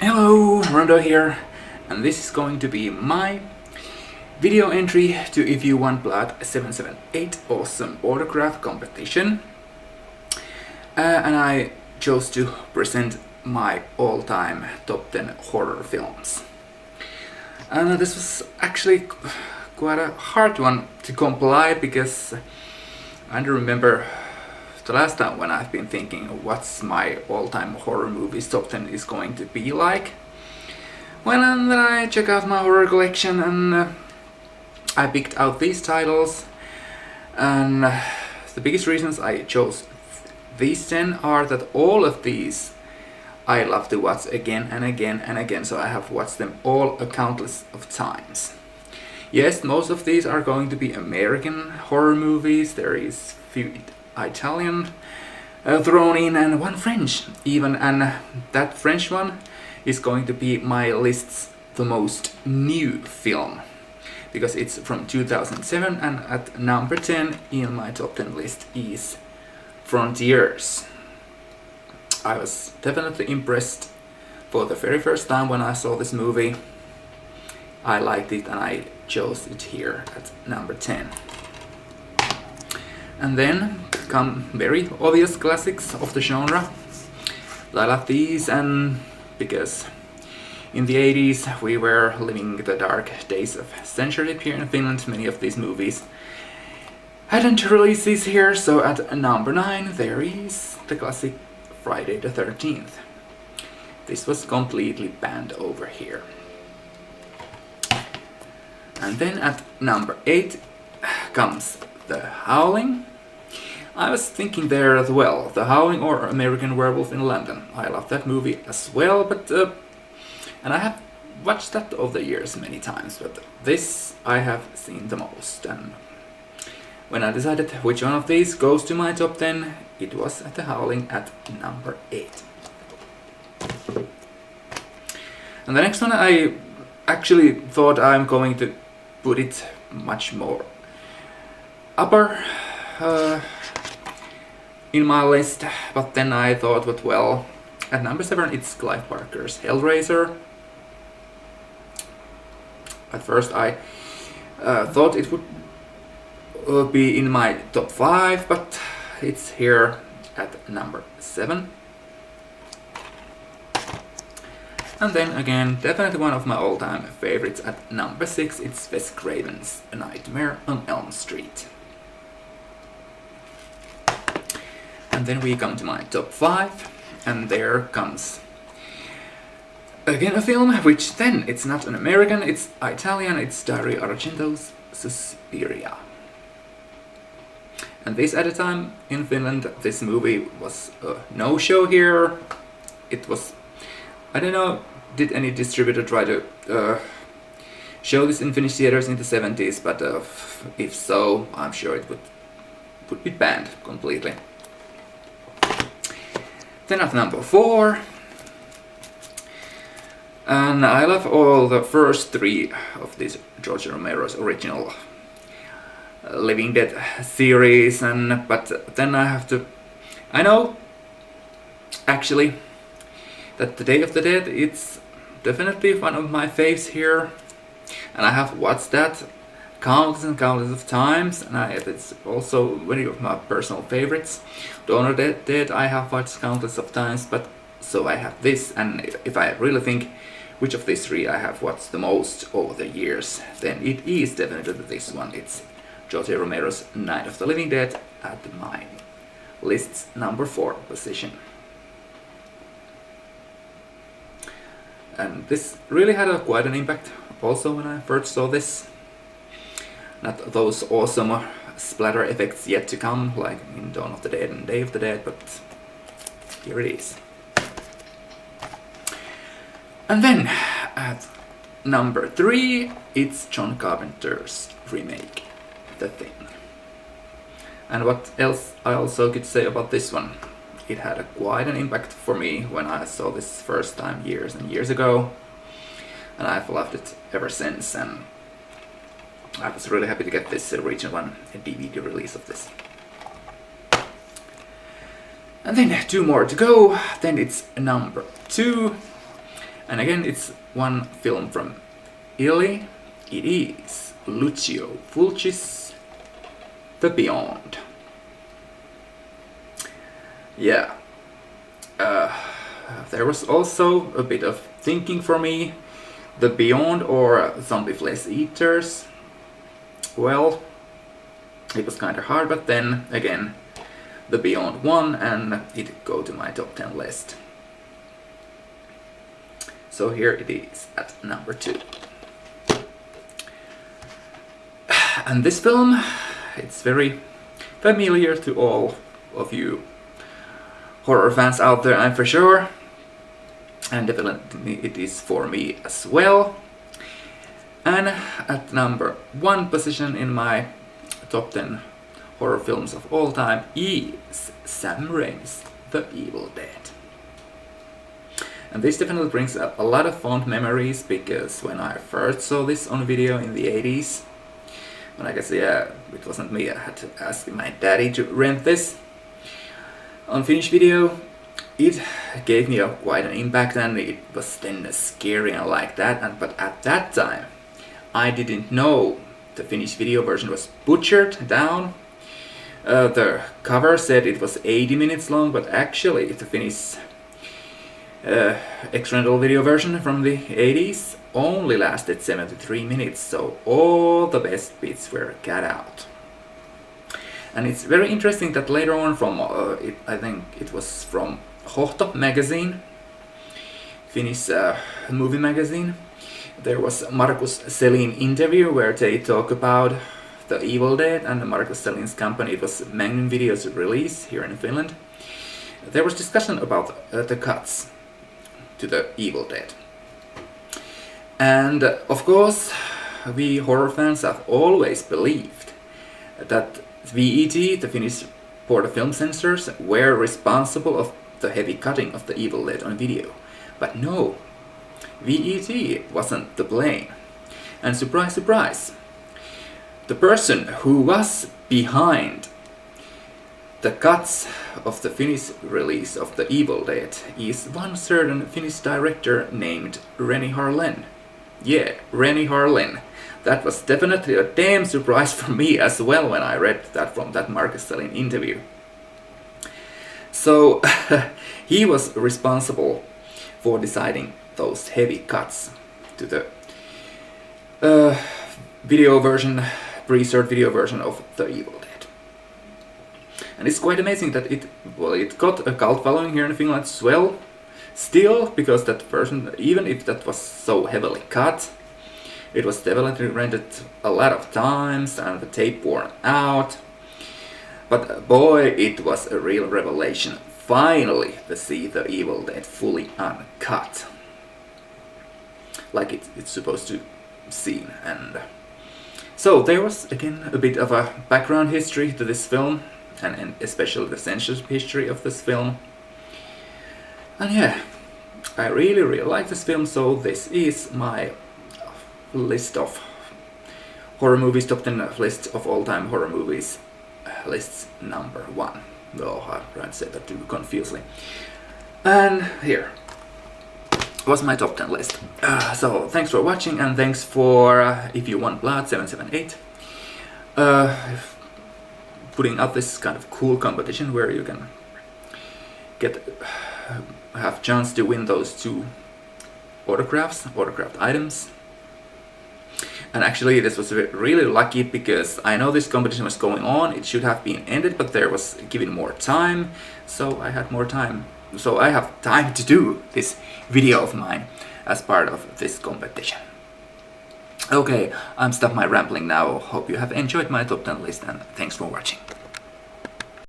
Hello, Rondo here, and this is going to be my video entry to If You Want Blood 778 awesome autograph competition. And I chose to present my all-time top 10 horror films. And this was actually quite a hard one to compile because I don't remember the last time when I've been thinking what's my all-time horror movies top 10 is going to be like. Well, and then I check out my horror collection and I picked out these titles, and the biggest reasons I chose these 10 are that all of these I love to watch again and again and again, so I have watched them all a countless of times. Yes, most of these are going to be American horror movies. There is few Italian thrown in and one French even, and that French one is going to be my list's the most new film because it's from 2007, and at number 10 in my top 10 list is Frontiers. I was definitely impressed for the very first time when I saw this movie. I liked it and I chose it here at number 10. And then come very obvious classics of the genre. I love these, and because in the 80s we were living the dark days of censorship here in Finland, many of these movies hadn't releases here, so at number 9 there is the classic Friday the 13th. This was completely banned over here. And then at number 8 comes The Howling. I was thinking there as well, The Howling or American Werewolf in London. I love that movie as well, but and I have watched that over the years many times, but this I have seen the most. And when I decided which one of these goes to my top 10, it was The Howling at number 8. And the next one I actually thought I'm going to put it much more upper in my list, but then I thought that, well, at number 7 it's Clive Barker's Hellraiser. At first I thought it would be in my top 5, but it's here at number 7. And then again, definitely one of my all-time favorites at number 6, it's Wes Craven's A Nightmare on Elm Street. And then we come to my top 5, and there comes again a film which then it's not an American, it's Italian, it's Dario Argento's Suspiria. And this at a time in Finland, this movie was a no-show here. It was, I don't know, did any distributor try to show this in Finnish theaters in the 70s, but if so, I'm sure it would be banned completely. Then at number 4, and I love all the first 3 of this George Romero's original Living Dead series, but then I know actually that the Day of the Dead, it's definitely one of my faves here, and I have watched that countless and countless of times, and it's also one of my personal favorites. Dawn of the Dead I have watched countless of times, but so I have this, and if I really think which of these 3 I have watched the most over the years, then it is definitely this one. It's George Romero's Night of the Living Dead at my list's number 4 position. And this really had quite an impact also when I first saw this. Not those awesome splatter effects yet to come, like in Dawn of the Dead and Day of the Dead, but here it is. And then at number 3, it's John Carpenter's remake, The Thing. And what else I also could say about this one? It had quite an impact for me when I saw this first time years and years ago, and I've loved it ever since, and I was really happy to get this Region 1 DVD release of this. And then 2 more to go, then it's number 2, And again, it's one film from Italy. It is Lucio Fulci's The Beyond. Yeah, there was also a bit of thinking for me. The Beyond or Zombie Flesh Eaters. Well, it was kind of hard, but then again, The Beyond won and it go to my top 10 list. So here it is at number 2. And this film, it's very familiar to all of you horror fans out there, I'm for sure. And definitely it is for me as well. And at number 1 position in my top 10 horror films of all time is Sam Raimi's The Evil Dead. And this definitely brings up a lot of fond memories, because when I first saw this on video in the 80s, and I guess, yeah, it wasn't me, I had to ask my daddy to rent this on Finnish video, it gave me quite an impact, and it was then scary and like that. But at that time, I didn't know the Finnish video version was butchered down. The cover said it was 80 minutes long, but actually the Finnish external video version from the 80s only lasted 73 minutes, so all the best bits were cut out. And it's very interesting that later on from, I think it was from Hohto magazine, Finnish movie magazine, there was Markus Selin interview where they talk about The Evil Dead, and Markus Selin's company, it was Magnum Video's release here in Finland. There was discussion about the cuts to The Evil Dead. And of course, we horror fans have always believed that VET, the Finnish Board of Film Censors, were responsible of the heavy cutting of The Evil Dead on video. But no, VET wasn't to blame. And surprise, surprise, the person who was behind the cuts of the Finnish release of The Evil Dead is one certain Finnish director named Renny Harlin. Yeah, Renny Harlin. That was definitely a damn surprise for me as well when I read that from that Markus Selin interview. So he was responsible for deciding those heavy cuts to the video version, preserved video version of The Evil Dead. And it's quite amazing that it got a cult following here in Finland as well. Still, because that version, even if that was so heavily cut, it was definitely rented a lot of times and the tape worn out. But boy, it was a real revelation finally to see The Evil Dead fully uncut, like it's supposed to seem. And so there was again a bit of a background history to this film, and especially the censorship history of this film. And yeah, I really like this film, so this is my list of horror movies, top 10 list of all-time horror movies, lists number 1. Oh, I tried to say that too confusingly. And here was my top 10 list. So thanks for watching, and thanks for IfYouWantBlood778 putting up this kind of cool competition where you can have chance to win those 2 autographed items. And actually this was really lucky, because I know this competition was going on, it should have been ended, but there was given more time, so I had more time. So I have time to do this video of mine as part of this competition. Okay, I'm stop my rambling now. Hope you have enjoyed my top 10 list, and thanks for watching.